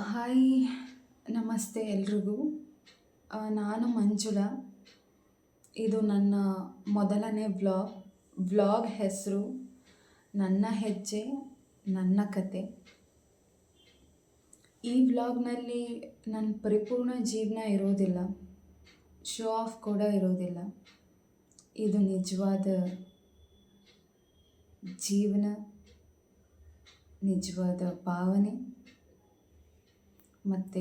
Hi, ನಮಸ್ತೆ ಎಲ್ರಿಗೂ. ನಾನು ಮಂಜುಳಾ. ಇದು ನನ್ನ ಮೊದಲನೇ ವ್ಲಾಗ್ ಹೆಸರು ನನ್ನ ಹೆಜ್ಜೆ ನನ್ನ ಕತೆ. ಈ ವ್ಲಾಗ್ನಲ್ಲಿ ನನ್ನ ಪರಿಪೂರ್ಣ ಜೀವನ ಇರೋದಿಲ್ಲ, ಶೋ ಆಫ್ ಕೂಡ ಇರೋದಿಲ್ಲ. ಇದು ನಿಜವಾದ ಜೀವನ, ನಿಜವಾದ ಭಾವನೆ ಮತ್ತು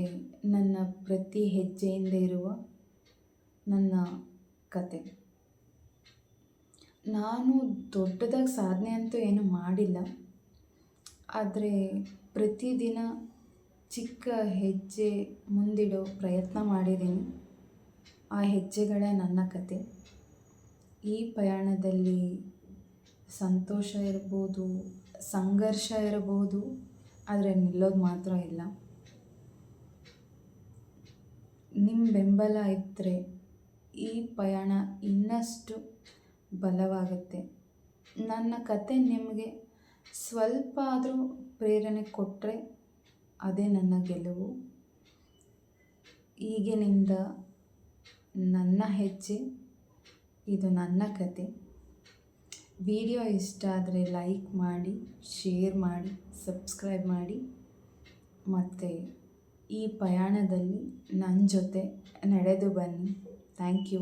ನನ್ನ ಪ್ರತಿ ಹೆಜ್ಜೆಯಿಂದ ಇರುವ ನನ್ನ ಕತೆ. ನಾನು ದೊಡ್ಡದಾಗಿ ಸಾಧನೆ ಅಂತೂ ಏನೂ ಮಾಡಿಲ್ಲ, ಆದರೆ ಪ್ರತಿದಿನ ಚಿಕ್ಕ ಹೆಜ್ಜೆ ಮುಂದಿಡೋ ಪ್ರಯತ್ನ ಮಾಡಿದ್ದೀನಿ. ಆ ಹೆಜ್ಜೆಗಳೇ ನನ್ನ ಕತೆ. ಈ ಪ್ರಯಾಣದಲ್ಲಿ ಸಂತೋಷ ಇರ್ಬೋದು, ಸಂಘರ್ಷ ಇರಬಹುದು, ಆದರೆ ನಿಲ್ಲೋದು ಮಾತ್ರ ಇಲ್ಲ. ನಿಮ್ಮ ಬೆಂಬಲ ಇದ್ದರೆ ಈ ಪಯಣ ಇನ್ನಷ್ಟು ಬಲವಾಗುತ್ತೆ. ನನ್ನ ಕತೆ ನಿಮಗೆ ಸ್ವಲ್ಪ ಆದರೂ ಪ್ರೇರಣೆ ಕೊಟ್ಟರೆ ಅದೇ ನನ್ನ ಗೆಲುವು. ಈಗಿನಿಂದ ನನ್ನ ಹೆಜ್ಜೆ, ಇದು ನನ್ನ ಕತೆ. ವಿಡಿಯೋ ಇಷ್ಟ ಆದರೆ ಲೈಕ್ ಮಾಡಿ, ಶೇರ್ ಮಾಡಿ, ಸಬ್ಸ್ಕ್ರೈಬ್ ಮಾಡಿ ಮತ್ತು ಈ ಪ್ರಯಾಣದಲ್ಲಿ ನನ್ನ ಜೊತೆ ನಡೆದು ಬನ್ನಿ. Thank you.